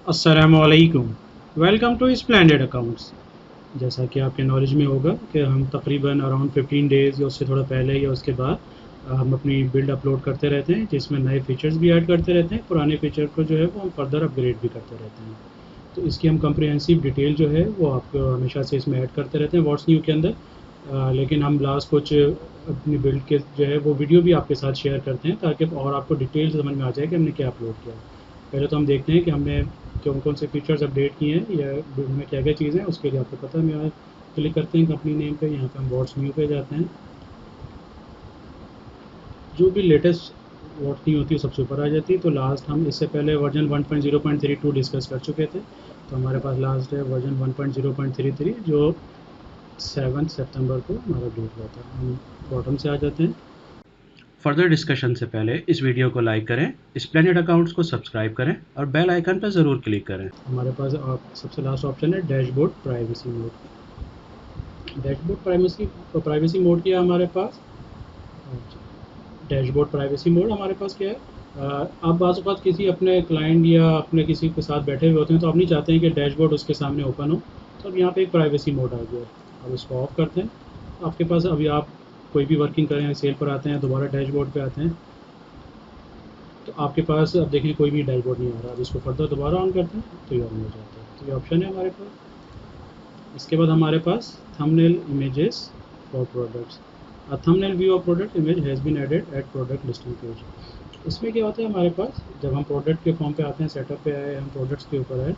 अस्सलामुअलैकुम। Welcome to splendid accounts. जैसा कि आपके नॉलेज में होगा कि हम तकरीबन अराउंड 15 डेज़ या उससे थोड़ा पहले या उसके बाद हम अपनी बिल्ड अपलोड करते रहते हैं, जिसमें नए फीचर्स भी ऐड करते रहते हैं, पुराने फीचर को जो है वो हम फर्दर अपग्रेड भी करते रहते हैं। तो इसकी हम कंप्रिहेंसिव डिटेल जो है वो आपको हमेशा से इसमें ऐड करते रहते हैं व्हाट्स न्यू के अंदर। लेकिन हम लास्ट कुछ अपनी बिल्ड के जो है वो वीडियो भी आपके साथ शेयर करते हैं, ताकि और आपको डिटेल से समझ में आ जाए कि हमने क्या अपलोड किया। पहले तो हम देखते हैं कि हमने कौन कौन से फीचर्स अपडेट किए हैं या बिल्ड में क्या क्या चीज़ें हैं, उसके लिए आपको पता है। हम यहाँ क्लिक करते हैं कंपनी नेम पे, यहाँ पे हम व्हाट्स न्यू पे जाते हैं। जो भी लेटेस्ट व्हाट्स न्यू होती है सबसे ऊपर आ जाती है। तो लास्ट हम इससे पहले वर्जन 1.0.32 डिस्कस कर चुके थे। तो हमारे पास लास्ट है वर्जन 1.0.33, जो 7 सितंबर को हमारा अपडेट हुआ था। हम बॉटम से आ जाते हैं। फर्दर डिस्कशन से पहले इस वीडियो को लाइक करें, स्प्लेंडेड अकाउंट्स को सब्सक्राइब करें और बेल आइकन पर ज़रूर क्लिक करें। हमारे पास सबसे लास्ट ऑप्शन है dashboard privacy mode. Dashboard privacy mode क्या है हमारे पास? डैशबोर्ड प्राइवेसी मोड हमारे पास क्या है? आप बाज़ औक़ात किसी अपने क्लाइंट या अपने किसी के साथ बैठे हुए होते हैं, तो आप नहीं चाहते हैं कि डैशबोर्ड उसके सामने ओपन हो। तो अब यहाँ पे एक प्राइवेसी मोड आ गया है। अब इसको ऑफ करते हैं। तो आपके पास अभी आप कोई भी वर्किंग करें, सेल पर आते हैं, दोबारा डैशबोर्ड पे आते हैं, तो आपके पास अब देखिए कोई भी डैशबोर्ड नहीं आ रहा। अब इसको फर्दर दोबारा ऑन करते हैं तो ये ऑन हो जाता है। तो ये ऑप्शन है हमारे पास। इसके बाद हमारे पास thumbnail images for products. A thumbnail view of product image has been added at product listing page. इसमें क्या होता है हमारे पास, जब हम प्रोडक्ट के फॉर्म पे आते हैं, सेटअप पे आए, हम प्रोडक्ट्स के ऊपर आए,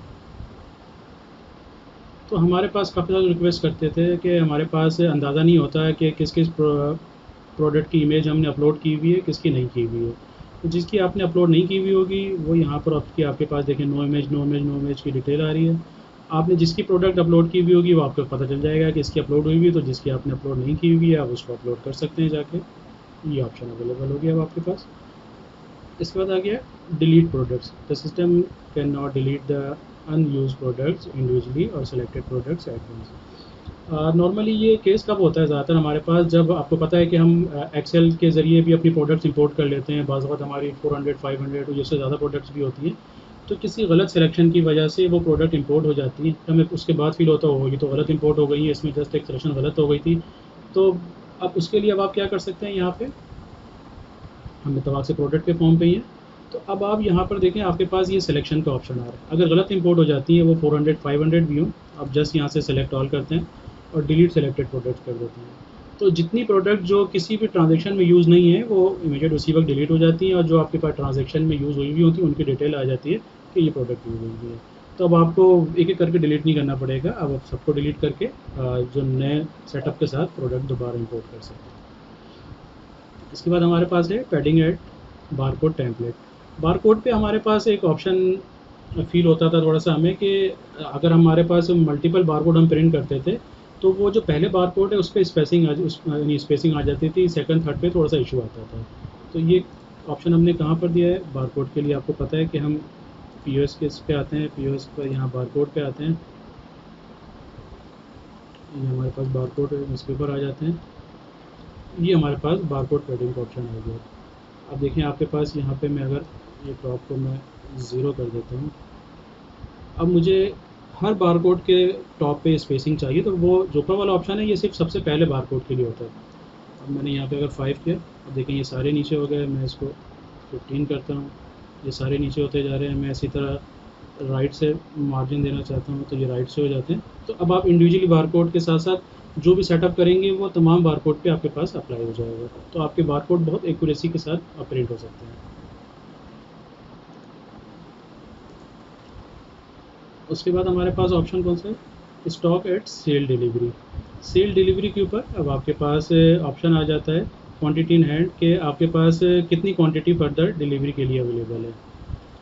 तो हमारे पास काफ़ी ज़्यादा रिक्वेस्ट करते थे कि हमारे पास अंदाज़ा नहीं होता है कि किस किस प्रोडक्ट की इमेज हमने अपलोड की हुई है, किसकी नहीं की हुई है। तो जिसकी आपने अपलोड नहीं की हुई होगी वो यहाँ पर आपके पास देखिए नो इमेज की डिटेल आ रही है। आपने जिसकी प्रोडक्ट अपलोड की हुई होगी वो आपको पता चल जाएगा कि इसकी अपलोड हुई हुई है। तो जिसकी आपने अपलोड नहीं की हुई है आप उसको अपलोड कर सकते हैं जाके। ये ऑप्शन अवेलेबल हो गया अब आपके पास। इसके बाद आ गया delete products. The system can not delete the unused products individually or selected products at once. Normally ये केस कब होता है ज़्यादातर हमारे पास, जब आपको पता है कि हम एक्सेल के ज़रिए भी अपनी प्रोडक्ट्स इंपोर्ट कर लेते हैं। बाज़ वक़्त हमारी 400 500 उससे ज़्यादा प्रोडक्ट्स भी होती हैं। तो किसी गलत सिलेक्शन की वजह से वो प्रोडक्ट इंपोर्ट हो जाती है, हमें उसके बाद फील होता होगी तो गलत इंपोर्ट हो गई है, इसमें जस्ट एक सिलेक्शन गलत हो गई थी। तो अब उसके लिए अब आप क्या कर सकते हैं, यहाँ पे हम इत्तफाक से प्रोडक्ट के फॉर्म पे ही हैं। तो अब आप यहाँ पर देखें, आपके पास ये सिलेक्शन का ऑप्शन आ रहा है। अगर गलत इंपोर्ट हो जाती है, वो 400 500 भी हो, आप जस्ट यहाँ से सेलेक्ट ऑल करते हैं और डिलीट सेलेक्टेड प्रोडक्ट कर देते हैं। तो जितनी प्रोडक्ट जो किसी भी ट्रांजेक्शन में यूज़ नहीं है वो इमीडिएट उसी वक्त डिलीट हो जाती हैं, और जो आपके पास ट्रांजेक्शन में यूज़ हुई हुई होती है उनकी डिटेल आ जाती है कि ये प्रोडक्ट यूज़ हुई हुई है। तो अब आपको एक एक करके डिलीट नहीं करना पड़ेगा। अब आप सबको डिलीट करके जो नए सेटअप के साथ प्रोडक्ट दोबारा इंपोर्ट कर सकते हैं। इसके बाद हमारे पास है padding at barcode template. Barcode पे हमारे पास एक ऑप्शन फील होता था थोड़ा सा हमें कि अगर हमारे पास मल्टीपल बारकोड हम प्रिंट करते थे, तो वो जो पहले बारकोड है उस पर स्पेसिंग आ जाती थी, सेकंड थर्ड पे थोड़ा सा इशू आता था। तो ये ऑप्शन हमने कहाँ पर दिया है बारकोड के लिए? आपको पता है कि हम पी के इस पे आते हैं, पी पर यहाँ बारकोड पे आते हैं। ये हमारे पास बारकोड इस पेपर आ जाते हैं। ये हमारे पास बारकोड पैडिंग का ऑप्शन आ गया। अब देखें आपके पास यहाँ पे, मैं अगर ये टॉप को मैं ज़ीरो कर देता हूँ, अब मुझे हर बारकोड के टॉप पे स्पेसिंग चाहिए। तो वो जो ऊपर वाला ऑप्शन है ये सिर्फ सबसे पहले बारकोड के लिए होता है। अब मैंने यहाँ पे अगर 5 किया, अब देखें ये सारे नीचे हो गए। मैं इसको 15 करता हूँ, ये सारे नीचे होते जा रहे हैं। मैं इसी तरह राइट से मार्जिन देना चाहता हूँ तो ये राइट से हो जाते हैं। तो अब आप इंडिविजुअली बारकोड के साथ साथ जो भी सेटअप करेंगे वो तमाम बारकोड पे आपके पास अप्लाई हो जाएगा। तो आपके बारकोड बहुत एक्यूरेसी के साथ ऑपरेट हो सकते हैं। उसके बाद हमारे पास ऑप्शन कौन सा है, stock at sale delivery. Sale delivery के ऊपर अब आपके पास ऑप्शन आ जाता है क्वांटिटी इन हैंड, के आपके पास कितनी क्वांटिटी फर्दर डिलीवरी के लिए अवेलेबल है।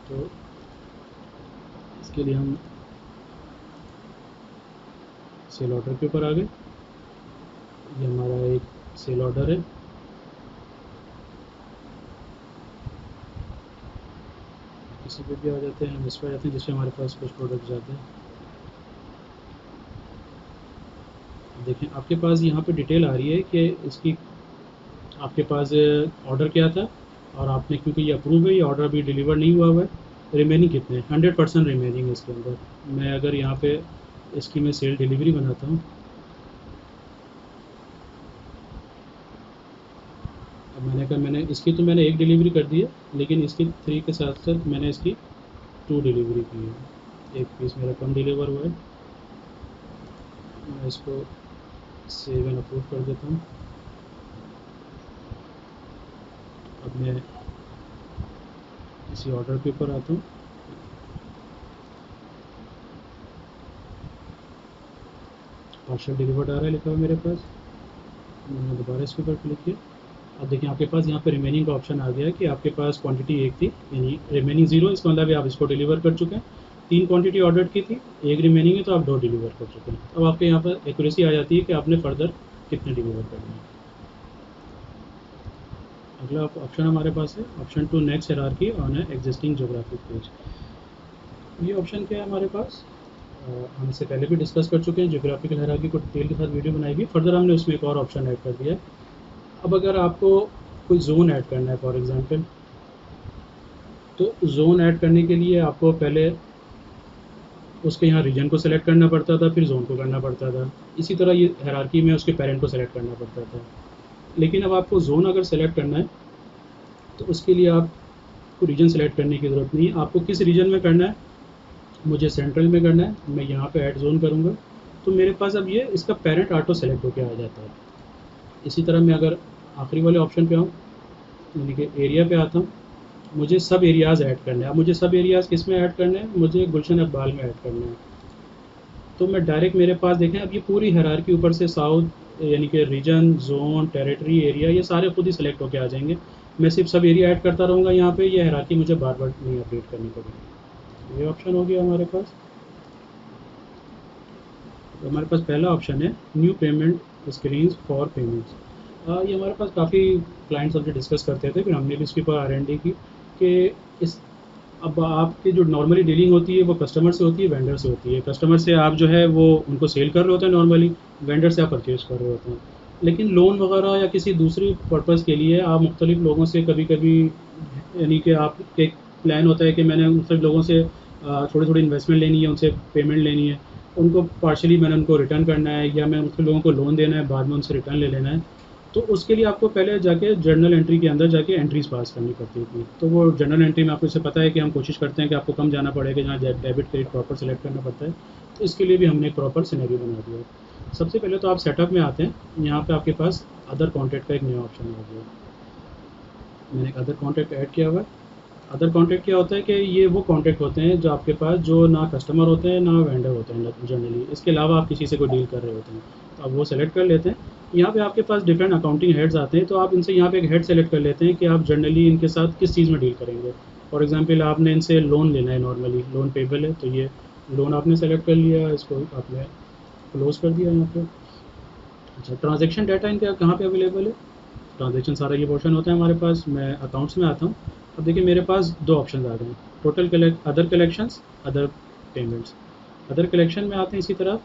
तो इसके लिए हम सेल ऑर्डर के ऊपर आ गए। ये हमारा एक सेल ऑर्डर है। किसी पे भी आ जाते हैं, हम इस पर जाते हैं जिसमें हमारे पास कुछ प्रोडक्ट जाते हैं। देखें आपके पास यहाँ पे डिटेल आ रही है कि इसकी आपके पास ऑर्डर क्या था, और आपने क्योंकि ये अप्रूव है, ये ऑर्डर अभी डिलीवर नहीं हुआ हुआ है, रिमेनिंग कितने, 100% रिमेनिंग है इसके अंदर। मैं अगर यहाँ पे इसकी मैं सेल डिलीवरी बनाता हूँ, अब मैंने इसकी तो मैंने एक डिलीवरी कर दी है, लेकिन इसकी 3 के साथ साथ मैंने इसकी 2 डिलीवरी की है। एक पीस मेरा कम डिलीवर हुआ है। मैं इसको सेव एंड अपलोड कर देता हूँ। अब मैं इसी ऑर्डर के ऊपर आता हूँ। पार्शल डिलीवर्ड आ रहा है लिखा हुआ मेरे पास। मैंने दोबारा इसके ऊपर क्लिक किया। अब देखिए आपके पास यहाँ पे रिमेनिंग का ऑप्शन आ गया है कि आपके पास क्वांटिटी एक थी, यानी रिमेनिंग 0, इसका मतलब है आप इसको डिलीवर कर चुके हैं। 3 क्वांटिटी ऑर्डर की थी, एक रिमेनिंग है, तो आप 2 डिलीवर कर चुके हैं। अब आपके यहाँ पर एक्यूरेसी आ जाती है कि आपने फर्दर कितने डिलीवर करने हैं। अगला ऑप्शन हमारे पास है option to next hierarchy on a existing geographic page. ये ऑप्शन क्या है हमारे पास, हम इससे पहले भी डिस्कस कर चुके हैं। ज्योग्राफिकल हायरार्की को डिटेल के साथ वीडियो बनाई हुई। फर्दर हमने उसमें एक और ऑप्शन ऐड कर दिया है। अब अगर आपको कोई जोन ऐड करना है फॉर एग्जांपल, तो जोन ऐड करने के लिए आपको पहले उसके यहाँ रीजन को सेलेक्ट करना पड़ता था, फिर जोन को करना पड़ता था। इसी तरह ये हायरार्की में उसके पेरेंट को सेलेक्ट करना पड़ता था। लेकिन अब आपको जोन अगर सेलेक्ट करना है तो उसके लिए आपको रीजन सेलेक्ट करने की ज़रूरत नहीं है। आपको किस रीजन में करना है, मुझे सेंट्रल में करना है। मैं यहाँ पे ऐड जोन करूँगा तो मेरे पास अब ये इसका पेरेंट ऑटो सेलेक्ट होकर आ जाता है। इसी तरह मैं अगर आखिरी वाले ऑप्शन पे आऊँ, यानी कि एरिया पे आता हूँ, मुझे सब एरियाज़ ऐड करने हैं। अब मुझे सब एरियाज़ किस में ऐड करने हैं, मुझे गुलशन इकबाल में ऐड करने हैं। तो मैं डायरेक्ट मेरे पास देखें अब ये पूरी हायरार्की ऊपर से साउथ, यानी कि रीजन, जोन, टेरिटरी, एरिया, ये सारे खुद ही सेलेक्ट होकर आ जाएंगे। मैं सिर्फ सब एरिया ऐड करता रहूँगा यहाँ पे, ये हायरार्की मुझे बार बार नहीं अपडेट करनी पड़ेगी। ये ऑप्शन हो गया हमारे पास। तो हमारे पास पहला ऑप्शन है new payment screen for payments. ये हमारे पास काफ़ी क्लाइंट्स हमसे डिस्कस करते थे, फिर हमने भी इसके ऊपर R&D की कि इस अब आपकी जो नॉर्मली डीलिंग होती है वो कस्टमर से होती है, वेंडर से होती है। कस्टमर से आप जो है वो उनको सेल कर रहे होते हैं नॉर्मली, वेंडर से आप परचेज कर रहे होते हैं। लेकिन लोन वगैरह या किसी दूसरी पर्पज़ के लिए आप मुख्तलिफ लोगों से कभी कभी, यानी कि आप एक प्लान होता है कि मैंने मुख्तलिफ लोगों से थोड़ी थोड़ी इन्वेस्टमेंट लेनी है, उनसे पेमेंट लेनी है, उनको पार्शली मैंने उनको रिटर्न करना है, या मैं मुख्तलिफ लोगों को लोन देना है, बाद में उनसे रिटर्न ले लेना है। तो उसके लिए आपको पहले जाके जर्नल एंट्री के अंदर जाके एंट्रीज पास करनी पड़ती थी। तो वो जर्नल एंट्री में आपको इसे पता है कि हम कोशिश करते हैं कि आपको कम जाना पड़ेगा, जहाँ डेबिट क्रेडिट प्रॉपर सेलेक्ट करना पड़ता है। तो इसके लिए भी हमने एक प्रॉपर सिनेरियो बना दिया है। सबसे पहले तो आप सेटअप में आते हैं, यहाँ पे आपके पास अदर कॉन्टैक्ट का एक नया ऑप्शन आ गया। मैंने एक अदर कॉन्टैक्ट ऐड किया हुआ है। अदर कॉन्टैक्ट क्या होता है कि ये वो कॉन्टैक्ट होते हैं जो आपके पास जो ना कस्टमर होते हैं ना वेंडर होते हैं जनरली, इसके अलावा आप किसी से कोई डील कर रहे होते हैं। तो आप वो सेलेक्ट कर लेते हैं। यहाँ पे आपके पास डिफरेंट अकाउंटिंग हेड्स आते हैं, तो आप इनसे यहाँ पे एक हेड सेलेक्ट कर लेते हैं कि आप जनरली इनके साथ किस चीज़ में डील करेंगे। फॉर एग्जांपल आपने इनसे लोन लेना है, नॉर्मली लोन पेबल है, तो ये लोन आपने सेलेक्ट कर लिया, इसको आपने क्लोज कर दिया यहाँ पे। अच्छा, ट्रांजेक्शन डाटा इनका कहाँ पे अवेलेबल है, ट्रांजेक्शन सारा ये पोर्शन होता है हमारे पास। मैं अकाउंट्स में आता हूँ। अब देखिए मेरे पास दो ऑप्शन आ गए हैं, total collect, other collections, other payments. Other collection में आते हैं इसी तरह।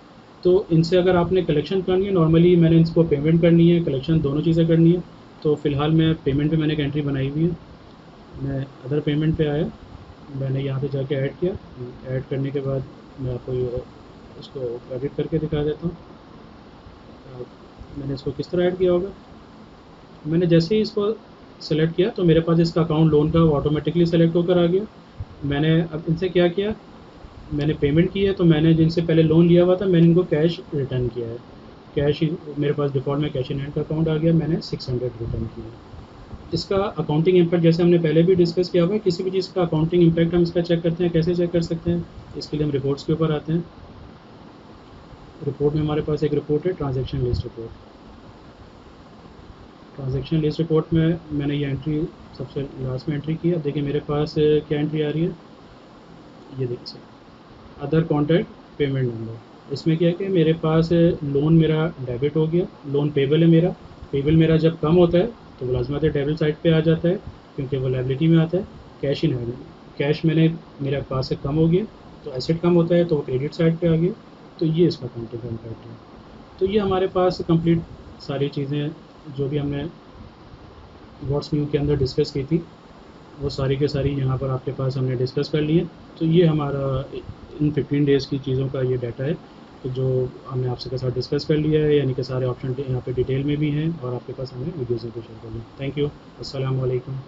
तो इनसे अगर आपने कलेक्शन करनी है, नॉर्मली मैंने इनको पेमेंट करनी है, कलेक्शन दोनों चीज़ें करनी है। तो फ़िलहाल मैं पेमेंट पे मैंने एक एंट्री बनाई हुई है। मैं अदर पेमेंट पे आया, मैंने यहाँ पे जाके ऐड किया। ऐड करने के बाद मैं आपको इसको एडिट करके दिखा देता हूँ। मैंने इसको किस तरह ऐड किया होगा, मैंने जैसे ही इसको सेलेक्ट किया तो मेरे पास इसका अकाउंट लोन का ऑटोमेटिकली सेलेक्ट होकर आ गया। मैंने अब इनसे क्या किया, मैंने पेमेंट की है, तो मैंने जिनसे पहले लोन लिया हुआ था मैंने इनको कैश रिटर्न किया है। कैश मेरे पास डिफ़ॉल्ट में कैश इन हैंड का अकाउंट आ गया, मैंने 600 रिटर्न किया। इसका अकाउंटिंग इम्पैक्ट जैसे हमने पहले भी डिस्कस किया हुआ है, किसी भी चीज़ का अकाउंटिंग इम्पैक्ट हम इसका चेक करते हैं, कैसे चेक कर सकते हैं। इसके लिए हम रिपोर्ट्स के ऊपर आते हैं। रिपोर्ट में हमारे पास एक रिपोर्ट है, transaction list report. Transaction list report में मैंने ये एंट्री सबसे लास्ट में एंट्री की है। अब देखिए मेरे पास क्या एंट्री आ रही है, ये देखिए अदर कॉन्टैक्ट पेमेंट नंबर। इसमें क्या है कि मेरे पास लोन मेरा डेबिट हो गया, लोन पेबल है मेरा। पेबल मेरा जब कम होता है तो वो लाजमत है डेबिट साइड पे आ जाता है, क्योंकि वो लायबिलिटी में आता है। कैश इन हैंड, कैश मैंने मेरे पास से कम हो गया, तो एसेट कम होता है तो वो क्रेडिट साइड पे आ गया। तो ये इसका अकाउंटिंग इम्पैक्ट है। तो ये हमारे पास कंप्लीट सारी चीज़ें जो भी हमने व्हाट्स न्यू के अंदर डिस्कस की थी, वो सारी के सारी यहाँ पर आपके पास हमने डिस्कस कर लिए। तो ये हमारा इन 15 डेज़ की चीज़ों का ये डाटा है, तो जो हमने आपसे के साथ डिस्कस कर लिया है, यानी कि सारे ऑप्शन यहाँ पे डिटेल में भी हैं और आपके पास हमने वीडियो से भी शेयर कर लिया। Thank you. अस्सलाम वालेकुम।